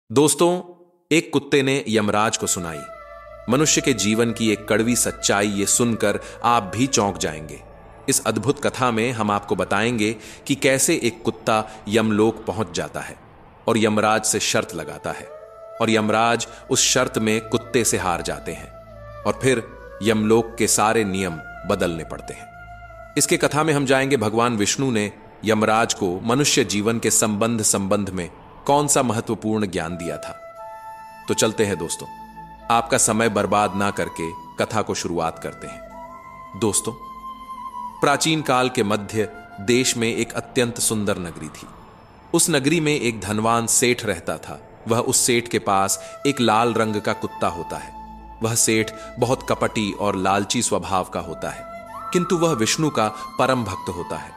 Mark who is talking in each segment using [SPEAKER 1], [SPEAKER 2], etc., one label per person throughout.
[SPEAKER 1] दोस्तों, एक कुत्ते ने यमराज को सुनाई मनुष्य के जीवन की एक कड़वी सच्चाई। ये सुनकर आप भी चौंक जाएंगे। इस अद्भुत कथा में हम आपको बताएंगे कि कैसे एक कुत्ता यमलोक पहुंच जाता है और यमराज से शर्त लगाता है, और यमराज उस शर्त में कुत्ते से हार जाते हैं और फिर यमलोक के सारे नियम बदलने पड़ते हैं। इसके कथा में हम जाएंगे भगवान विष्णु ने यमराज को मनुष्य जीवन के संबंध में कौन सा महत्वपूर्ण ज्ञान दिया था। तो चलते हैं दोस्तों, आपका समय बर्बाद ना करके कथा को शुरुआत करते हैं। दोस्तों, प्राचीन काल के मध्य देश में एक अत्यंत सुंदर नगरी थी। उस नगरी में एक धनवान सेठ रहता था। वह उस सेठ के पास एक लाल रंग का कुत्ता होता है। वह सेठ बहुत कपटी और लालची स्वभाव का होता है, किंतु वह विष्णु का परम भक्त होता है।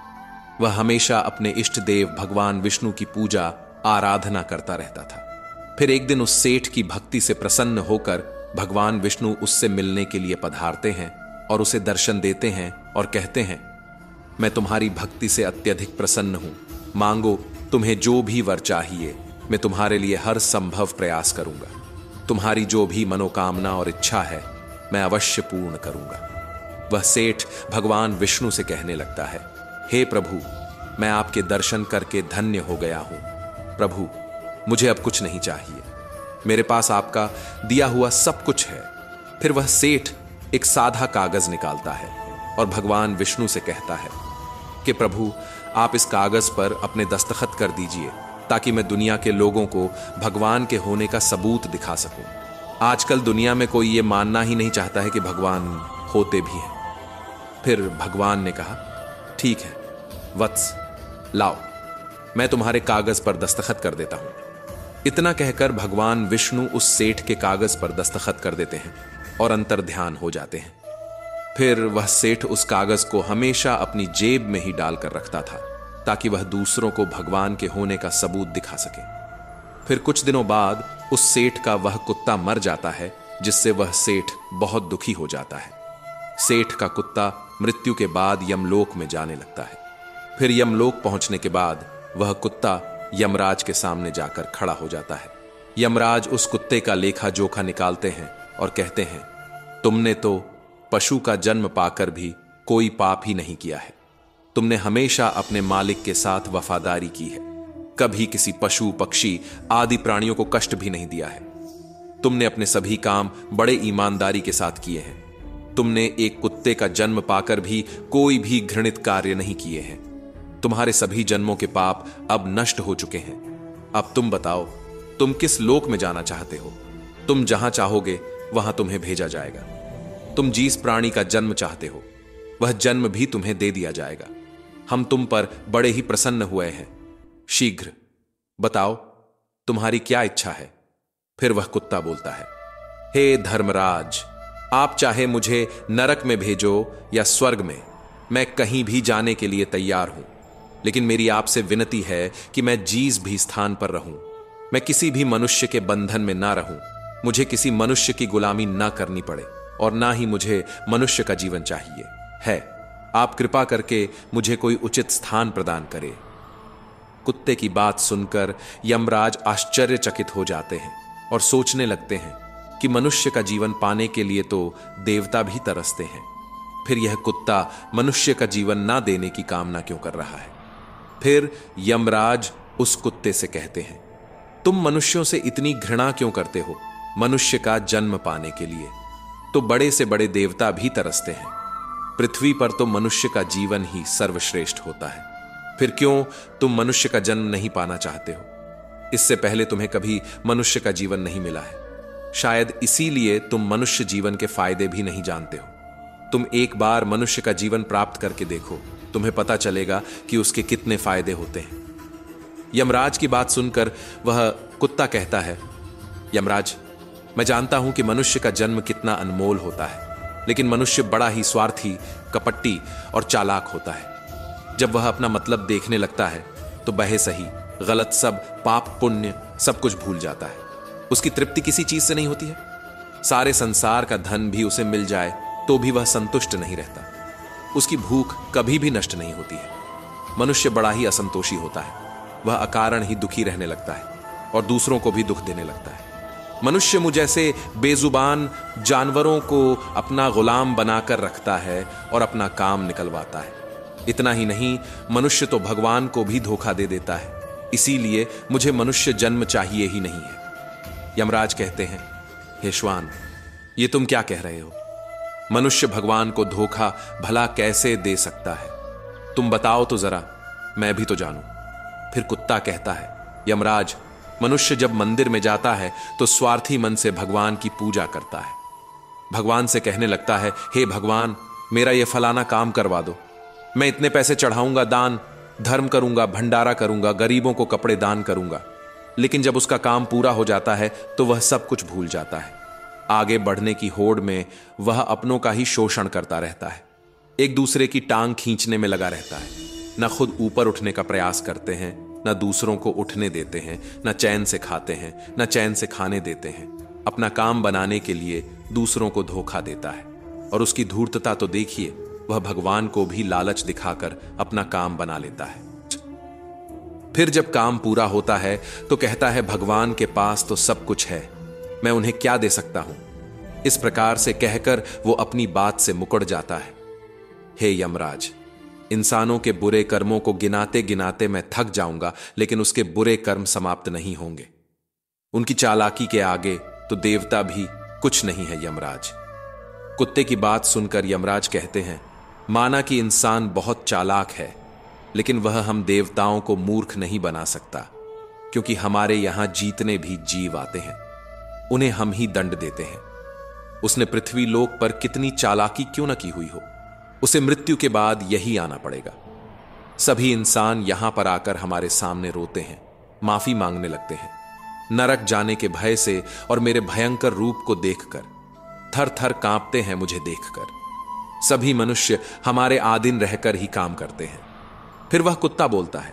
[SPEAKER 1] वह हमेशा अपने इष्ट देव भगवान विष्णु की पूजा आराधना करता रहता था। फिर एक दिन उस सेठ की भक्ति से प्रसन्न होकर भगवान विष्णु उससे मिलने के लिए पधारते हैं और उसे दर्शन देते हैं और कहते हैं, मैं तुम्हारी भक्ति से अत्यधिक प्रसन्न हूं। मांगो, तुम्हें जो भी वर चाहिए, मैं तुम्हारे लिए हर संभव प्रयास करूंगा। तुम्हारी जो भी मनोकामना और इच्छा है, मैं अवश्य पूर्ण करूंगा। वह सेठ भगवान विष्णु से कहने लगता है, हे प्रभु, मैं आपके दर्शन करके धन्य हो गया हूं। प्रभु, मुझे अब कुछ नहीं चाहिए, मेरे पास आपका दिया हुआ सब कुछ है। फिर वह सेठ एक साधा कागज निकालता है और भगवान विष्णु से कहता है कि प्रभु, आप इस कागज पर अपने दस्तखत कर दीजिए ताकि मैं दुनिया के लोगों को भगवान के होने का सबूत दिखा सकूं। आजकल दुनिया में कोई ये मानना ही नहीं चाहता है कि भगवान होते भी हैं। फिर भगवान ने कहा, ठीक है वत्स, लाओ, मैं तुम्हारे कागज पर दस्तखत कर देता हूं। इतना कहकर भगवान विष्णु उस सेठ के कागज पर दस्तखत कर देते हैं और अंतर ध्यान हो जाते हैं। फिर वह सेठ उस कागज को हमेशा अपनी जेब में ही डालकर रखता था ताकि वह दूसरों को भगवान के होने का सबूत दिखा सके। फिर कुछ दिनों बाद उस सेठ का वह कुत्ता मर जाता है, जिससे वह सेठ बहुत दुखी हो जाता है। सेठ का कुत्ता मृत्यु के बाद यमलोक में जाने लगता है। फिर यमलोक पहुंचने के बाद वह कुत्ता यमराज के सामने जाकर खड़ा हो जाता है। यमराज उस कुत्ते का लेखा जोखा निकालते हैं और कहते हैं, तुमने तो पशु का जन्म पाकर भी कोई पाप ही नहीं किया है। तुमने हमेशा अपने मालिक के साथ वफादारी की है, कभी किसी पशु पक्षी आदि प्राणियों को कष्ट भी नहीं दिया है। तुमने अपने सभी काम बड़े ईमानदारी के साथ किए हैं। तुमने एक कुत्ते का जन्म पाकर भी कोई भी घृणित कार्य नहीं किए हैं। तुम्हारे सभी जन्मों के पाप अब नष्ट हो चुके हैं। अब तुम बताओ, तुम किस लोक में जाना चाहते हो? तुम जहां चाहोगे वहां तुम्हें भेजा जाएगा। तुम जिस प्राणी का जन्म चाहते हो वह जन्म भी तुम्हें दे दिया जाएगा। हम तुम पर बड़े ही प्रसन्न हुए हैं। शीघ्र बताओ, तुम्हारी क्या इच्छा है? फिर वह कुत्ता बोलता है, हे धर्मराज, आप चाहे मुझे नरक में भेजो या स्वर्ग में, मैं कहीं भी जाने के लिए तैयार हूं। लेकिन मेरी आपसे विनती है कि मैं जिस भी स्थान पर रहूं, मैं किसी भी मनुष्य के बंधन में ना रहूं। मुझे किसी मनुष्य की गुलामी ना करनी पड़े और ना ही मुझे मनुष्य का जीवन चाहिए है। आप कृपा करके मुझे कोई उचित स्थान प्रदान करें। कुत्ते की बात सुनकर यमराज आश्चर्यचकित हो जाते हैं और सोचने लगते हैं कि मनुष्य का जीवन पाने के लिए तो देवता भी तरसते हैं, फिर यह कुत्ता मनुष्य का जीवन ना देने की कामना क्यों कर रहा है? फिर यमराज उस कुत्ते से कहते हैं, तुम मनुष्यों से इतनी घृणा क्यों करते हो? मनुष्य का जन्म पाने के लिए तो बड़े से बड़े देवता भी तरसते हैं। पृथ्वी पर तो मनुष्य का जीवन ही सर्वश्रेष्ठ होता है। फिर क्यों तुम मनुष्य का जन्म नहीं पाना चाहते हो? इससे पहले तुम्हें कभी मनुष्य का जीवन नहीं मिला है। शायद इसीलिए तुम मनुष्य जीवन के फायदे भी नहीं जानते हो। तुम एक बार मनुष्य का जीवन प्राप्त करके देखो, तुम्हें पता चलेगा कि उसके कितने फायदे होते हैं। यमराज की बात सुनकर वह कुत्ता कहता है, यमराज, मैं जानता हूं कि मनुष्य का जन्म कितना अनमोल होता है, लेकिन मनुष्य बड़ा ही स्वार्थी, कपटी और चालाक होता है। जब वह अपना मतलब देखने लगता है तो बहे सही गलत सब पाप पुण्य सब कुछ भूल जाता है। उसकी तृप्ति किसी चीज से नहीं होती है। सारे संसार का धन भी उसे मिल जाए तो भी वह संतुष्ट नहीं रहता। उसकी भूख कभी भी नष्ट नहीं होती है। मनुष्य बड़ा ही असंतोषी होता है। वह अकारण ही दुखी रहने लगता है। और दूसरों को भी दुख देने लगता है। मनुष्य मुझ जैसे बेजुबान जानवरों को अपना गुलाम बनाकर रखता है और अपना काम निकलवाता है। इतना ही नहीं, मनुष्य तो भगवान को भी धोखा दे देता है। इसीलिए मुझे मनुष्य जन्म चाहिए ही नहीं है। यमराज कहते हैं, हे श्वान, ये तुम क्या कह रहे हो? मनुष्य भगवान को धोखा भला कैसे दे सकता है? तुम बताओ तो जरा, मैं भी तो जानूं। फिर कुत्ता कहता है, यमराज, मनुष्य जब मंदिर में जाता है तो स्वार्थी मन से भगवान की पूजा करता है। भगवान से कहने लगता है, हे भगवान, मेरा ये फलाना काम करवा दो। मैं इतने पैसे चढ़ाऊंगा, दान धर्म करूंगा, भंडारा करूंगा, गरीबों को कपड़े दान करूंगा। लेकिन जब उसका काम पूरा हो जाता है तो वह सब कुछ भूल जाता है। आगे बढ़ने की होड़ में वह अपनों का ही शोषण करता रहता है, एक दूसरे की टांग खींचने में लगा रहता है। न खुद ऊपर उठने का प्रयास करते हैं, न दूसरों को उठने देते हैं, न चैन से खाते हैं, न चैन से खाने देते हैं। अपना काम बनाने के लिए दूसरों को धोखा देता है। और उसकी धूर्तता तो देखिए, वह भगवान को भी लालच दिखाकर अपना काम बना लेता है। फिर जब काम पूरा होता है तो कहता है, भगवान के पास तो सब कुछ है, मैं उन्हें क्या दे सकता हूं? इस प्रकार से कहकर वो अपनी बात से मुकर जाता है। हे यमराज, इंसानों के बुरे कर्मों को गिनाते गिनाते मैं थक जाऊंगा, लेकिन उसके बुरे कर्म समाप्त नहीं होंगे। उनकी चालाकी के आगे तो देवता भी कुछ नहीं है। यमराज, कुत्ते की बात सुनकर यमराज कहते हैं, माना कि इंसान बहुत चालाक है, लेकिन वह हम देवताओं को मूर्ख नहीं बना सकता, क्योंकि हमारे यहां जीतने भी जीव आते हैं, उन्हें हम ही दंड देते हैं। उसने पृथ्वी लोक पर कितनी चालाकी क्यों न की हुई हो, उसे मृत्यु के बाद यही आना पड़ेगा। सभी इंसान यहां पर आकर हमारे सामने रोते हैं, माफी मांगने लगते हैं, नरक जाने के भय से और मेरे भयंकर रूप को देखकर थर थर कांपते हैं। मुझे देखकर सभी मनुष्य हमारे आधीन रहकर ही काम करते हैं। फिर वह कुत्ता बोलता है,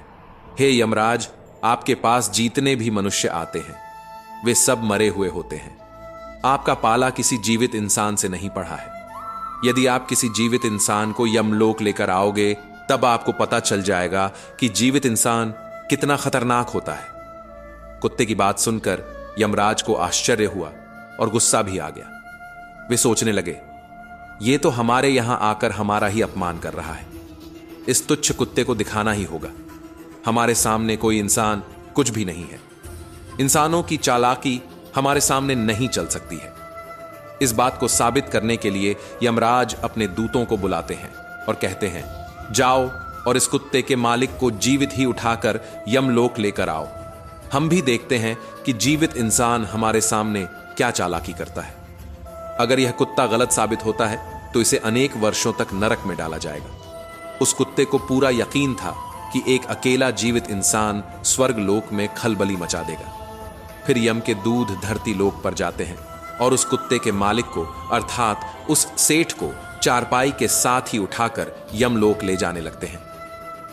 [SPEAKER 1] हे यमराज, आपके पास जितने भी मनुष्य आते हैं वे सब मरे हुए होते हैं। आपका पाला किसी जीवित इंसान से नहीं पड़ा है। यदि आप किसी जीवित इंसान को यमलोक लेकर आओगे, तब आपको पता चल जाएगा कि जीवित इंसान कितना खतरनाक होता है। कुत्ते की बात सुनकर यमराज को आश्चर्य हुआ और गुस्सा भी आ गया। वे सोचने लगे, ये तो हमारे यहां आकर हमारा ही अपमान कर रहा है। इस तुच्छ कुत्ते को दिखाना ही होगा, हमारे सामने कोई इंसान कुछ भी नहीं है। इंसानों की चालाकी हमारे सामने नहीं चल सकती है। इस बात को साबित करने के लिए यमराज अपने दूतों को बुलाते हैं और कहते हैं, जाओ और इस कुत्ते के मालिक को जीवित ही उठाकर यमलोक लेकर आओ। हम भी देखते हैं कि जीवित इंसान हमारे सामने क्या चालाकी करता है। अगर यह कुत्ता गलत साबित होता है तो इसे अनेक वर्षों तक नरक में डाला जाएगा। उस कुत्ते को पूरा यकीन था कि एक अकेला जीवित इंसान स्वर्ग लोक में खलबली मचा देगा। फिर यम के दूध धरती लोक पर जाते हैं और उस कुत्ते के मालिक को, अर्थात उस सेठ को, चारपाई के साथ ही उठाकर यमलोक ले जाने लगते हैं।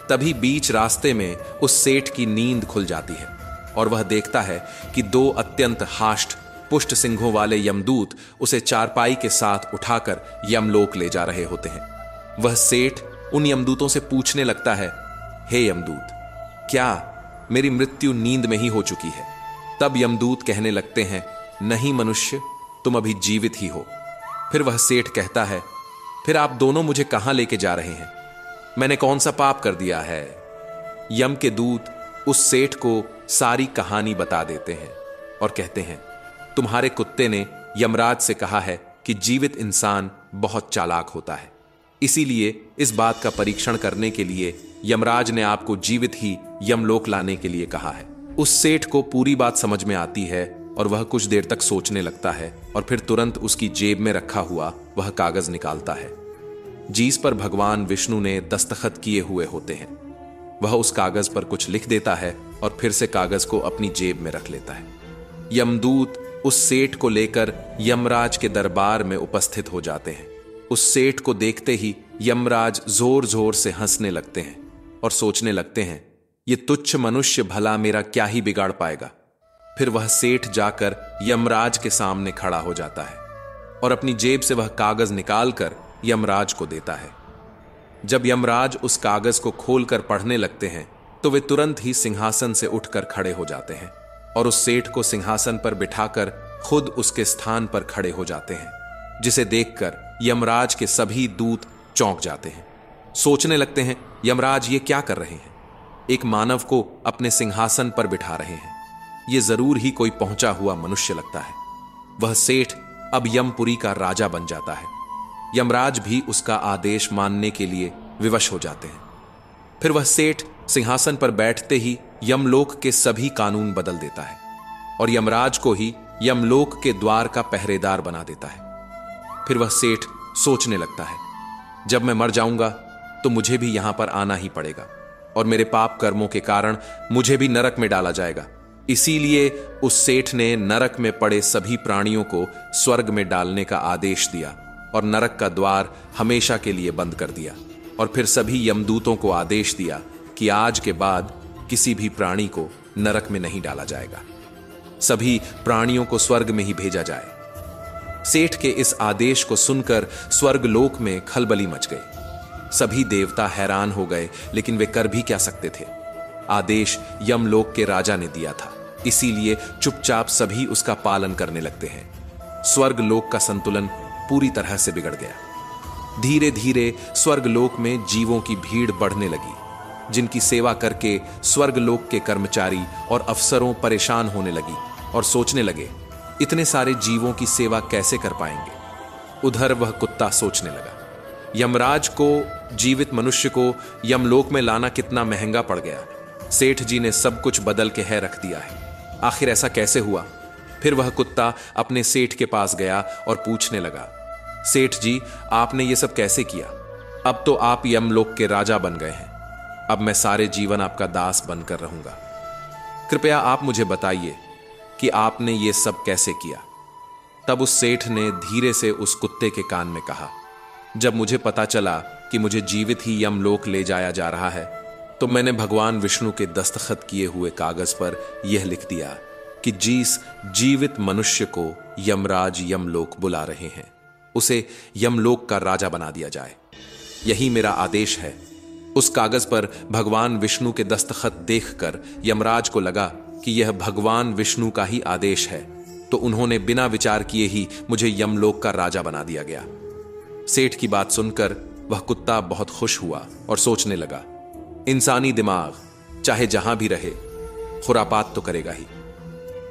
[SPEAKER 1] तभी बीच रास्ते में उस सेठ की नींद खुल जाती है और वह देखता है कि दो अत्यंत हाष्ट पुष्ट सिंहों वाले यमदूत उसे चारपाई के साथ उठाकर यमलोक ले जा रहे होते हैं। वह सेठ उन यमदूतों से पूछने लगता है, हे यमदूत, क्या मेरी मृत्यु नींद में ही हो चुकी है? तब यमदूत कहने लगते हैं, नहीं मनुष्य, तुम अभी जीवित ही हो। फिर वह सेठ कहता है, फिर आप दोनों मुझे कहां लेके जा रहे हैं? मैंने कौन सा पाप कर दिया है? यम के दूत उस सेठ को सारी कहानी बता देते हैं और कहते हैं, तुम्हारे कुत्ते ने यमराज से कहा है कि जीवित इंसान बहुत चालाक होता है, इसीलिए इस बात का परीक्षण करने के लिए यमराज ने आपको जीवित ही यमलोक लाने के लिए कहा है। उस सेठ को पूरी बात समझ में आती है और वह कुछ देर तक सोचने लगता है और फिर तुरंत उसकी जेब में रखा हुआ वह कागज निकालता है, जिस पर भगवान विष्णु ने दस्तखत किए हुए होते हैं। वह उस कागज पर कुछ लिख देता है और फिर से कागज को अपनी जेब में रख लेता है। यमदूत उस सेठ को लेकर यमराज के दरबार में उपस्थित हो जाते हैं। उस सेठ को देखते ही यमराज जोर जोर से हंसने लगते हैं और सोचने लगते हैं, ये तुच्छ मनुष्य भला मेरा क्या ही बिगाड़ पाएगा। फिर वह सेठ जाकर यमराज के सामने खड़ा हो जाता है और अपनी जेब से वह कागज निकालकर यमराज को देता है। जब यमराज उस कागज को खोलकर पढ़ने लगते हैं तो वे तुरंत ही सिंहासन से उठकर खड़े हो जाते हैं और उस सेठ को सिंहासन पर बिठाकर खुद उसके स्थान पर खड़े हो जाते हैं, जिसे देखकर यमराज के सभी दूत चौंक जाते हैं। सोचने लगते हैं, यमराज ये क्या कर रहे हैं? एक मानव को अपने सिंहासन पर बिठा रहे हैं। ये जरूर ही कोई पहुंचा हुआ मनुष्य लगता है। वह सेठ अब यमपुरी का राजा बन जाता है। यमराज भी उसका आदेश मानने के लिए विवश हो जाते हैं। फिर वह सेठ सिंहासन पर बैठते ही यमलोक के सभी कानून बदल देता है और यमराज को ही यमलोक के द्वार का पहरेदार बना देता है। फिर वह सेठ सोचने लगता है, जब मैं मर जाऊंगा तो मुझे भी यहां पर आना ही पड़ेगा और मेरे पाप कर्मों के कारण मुझे भी नरक में डाला जाएगा। इसीलिए उस सेठ ने नरक में पड़े सभी प्राणियों को स्वर्ग में डालने का आदेश दिया और नरक का द्वार हमेशा के लिए बंद कर दिया। और फिर सभी यमदूतों को आदेश दिया कि आज के बाद किसी भी प्राणी को नरक में नहीं डाला जाएगा, सभी प्राणियों को स्वर्ग में ही भेजा जाए। सेठ के इस आदेश को सुनकर स्वर्गलोक में खलबली मच गई। सभी देवता हैरान हो गए, लेकिन वे कर भी क्या सकते थे? आदेश यमलोक के राजा ने दिया था, इसीलिए चुपचाप सभी उसका पालन करने लगते हैं। स्वर्गलोक का संतुलन पूरी तरह से बिगड़ गया। धीरे धीरे स्वर्गलोक में जीवों की भीड़ बढ़ने लगी, जिनकी सेवा करके स्वर्गलोक के कर्मचारी और अफसरों परेशान होने लगी और सोचने लगे, इतने सारे जीवों की सेवा कैसे कर पाएंगे। उधर वह कुत्ता सोचने लगा, यमराज को जीवित मनुष्य को यमलोक में लाना कितना महंगा पड़ गया। सेठ जी ने सब कुछ बदल के है रख दिया है, आखिर ऐसा कैसे हुआ? फिर वह कुत्ता अपने सेठ के पास गया और पूछने लगा, सेठ जी, आपने ये सब कैसे किया? अब तो आप यमलोक के राजा बन गए हैं, अब मैं सारे जीवन आपका दास बनकर रहूंगा। कृपया आप मुझे बताइए कि आपने ये सब कैसे किया। तब उस सेठ ने धीरे से उस कुत्ते के कान में कहा, जब मुझे पता चला कि मुझे जीवित ही यमलोक ले जाया जा रहा है, तो मैंने भगवान विष्णु के दस्तखत किए हुए कागज पर यह लिख दिया कि जिस जीवित मनुष्य को यमराज यमलोक बुला रहे हैं, उसे यमलोक का राजा बना दिया जाए। यही मेरा आदेश है। उस कागज पर भगवान विष्णु के दस्तखत देखकर यमराज को लगा कि यह भगवान विष्णु का ही आदेश है, तो उन्होंने बिना विचार किए ही मुझे यमलोक का राजा बना दिया गया। सेठ की बात सुनकर वह कुत्ता बहुत खुश हुआ और सोचने लगा, इंसानी दिमाग चाहे जहां भी रहे खुरापात तो करेगा ही।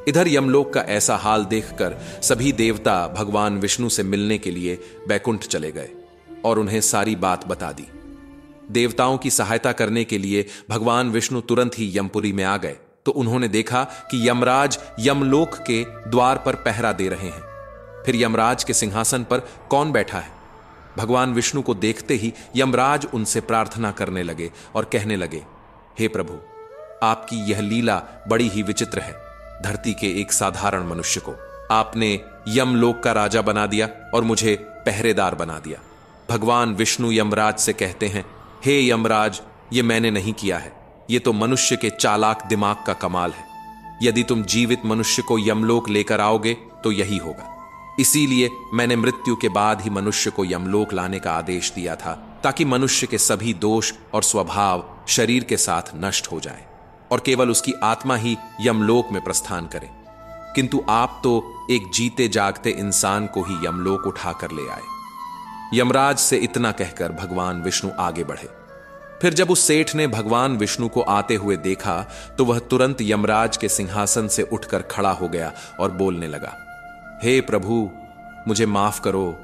[SPEAKER 1] इधर यमलोक का ऐसा हाल देखकर सभी देवता भगवान विष्णु से मिलने के लिए बैकुंठ चले गए और उन्हें सारी बात बता दी। देवताओं की सहायता करने के लिए भगवान विष्णु तुरंत ही यमपुरी में आ गए, तो उन्होंने देखा कि यमराज यमलोक के द्वार पर पहरा दे रहे हैं। फिर यमराज के सिंहासन पर कौन बैठा है? भगवान विष्णु को देखते ही यमराज उनसे प्रार्थना करने लगे और कहने लगे, हे प्रभु, आपकी यह लीला बड़ी ही विचित्र है। धरती के एक साधारण मनुष्य को आपने यमलोक का राजा बना दिया और मुझे पहरेदार बना दिया। भगवान विष्णु यमराज से कहते हैं, हे यमराज, ये मैंने नहीं किया है, ये तो मनुष्य के चालाक दिमाग का कमाल है। यदि तुम जीवित मनुष्य को यमलोक लेकर आओगे तो यही होगा। इसीलिए मैंने मृत्यु के बाद ही मनुष्य को यमलोक लाने का आदेश दिया था, ताकि मनुष्य के सभी दोष और स्वभाव शरीर के साथ नष्ट हो जाए और केवल उसकी आत्मा ही यमलोक में प्रस्थान करे। किंतु आप तो एक जीते जागते इंसान को ही यमलोक उठा कर ले आए। यमराज से इतना कहकर भगवान विष्णु आगे बढ़े। फिर जब उस सेठ ने भगवान विष्णु को आते हुए देखा, तो वह तुरंत यमराज के सिंहासन से उठकर खड़ा हो गया और बोलने लगा, हे प्रभु, मुझे माफ करो।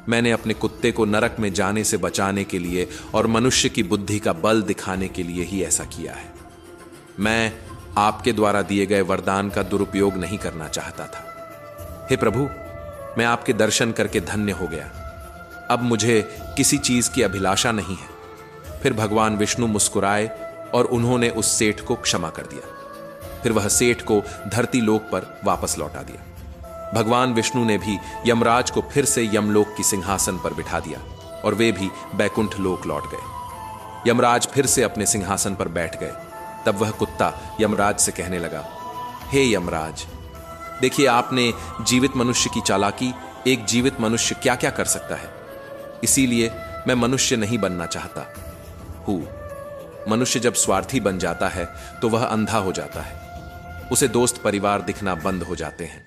[SPEAKER 1] मैंने अपने कुत्ते को नरक में जाने से बचाने के लिए और मनुष्य की बुद्धि का बल दिखाने के लिए ही ऐसा किया है। मैं आपके द्वारा दिए गए वरदान का दुरुपयोग नहीं करना चाहता था। हे प्रभु, मैं आपके दर्शन करके धन्य हो गया। अब मुझे किसी चीज की अभिलाषा नहीं है। फिर भगवान विष्णु मुस्कुराए और उन्होंने उस सेठ को क्षमा कर दिया। फिर वह सेठ को धरती लोक पर वापस लौटा दिया। भगवान विष्णु ने भी यमराज को फिर से यमलोक की सिंहासन पर बिठा दिया और वे भी बैकुंठ लोक लौट गए। यमराज फिर से अपने सिंहासन पर बैठ गए। तब वह कुत्ता यमराज से कहने लगा, हे यमराज, देखिए, आपने जीवित मनुष्य की चालाकी, एक जीवित मनुष्य क्या क्या कर सकता है। इसीलिए मैं मनुष्य नहीं बनना चाहता हूं। मनुष्य जब स्वार्थी बन जाता है तो वह अंधा हो जाता है। उसे दोस्त परिवार दिखना बंद हो जाते हैं।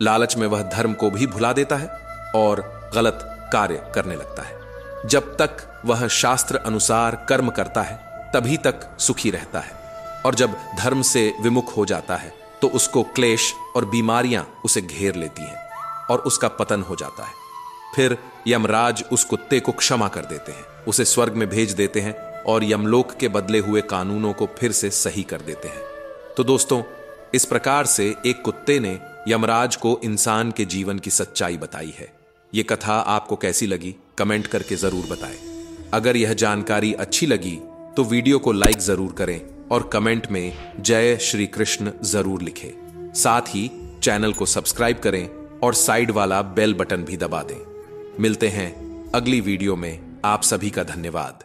[SPEAKER 1] लालच में वह धर्म को भी भुला देता है और गलत कार्य करने लगता है। जब तक वह शास्त्र अनुसार कर्म करता है तभी तक सुखी रहता है, और जब धर्म से विमुख हो जाता है तो उसको क्लेश और बीमारियां उसे घेर लेती हैं और उसका पतन हो जाता है। फिर यमराज उस कुत्ते को क्षमा कर देते हैं, उसे स्वर्ग में भेज देते हैं और यमलोक के बदले हुए कानूनों को फिर से सही कर देते हैं। तो दोस्तों, इस प्रकार से एक कुत्ते ने यमराज को इंसान के जीवन की सच्चाई बताई है। ये कथा आपको कैसी लगी कमेंट करके जरूर बताएं। अगर यह जानकारी अच्छी लगी तो वीडियो को लाइक जरूर करें और कमेंट में जय श्री कृष्ण जरूर लिखें। साथ ही चैनल को सब्सक्राइब करें और साइड वाला बेल बटन भी दबा दें। मिलते हैं अगली वीडियो में। आप सभी का धन्यवाद।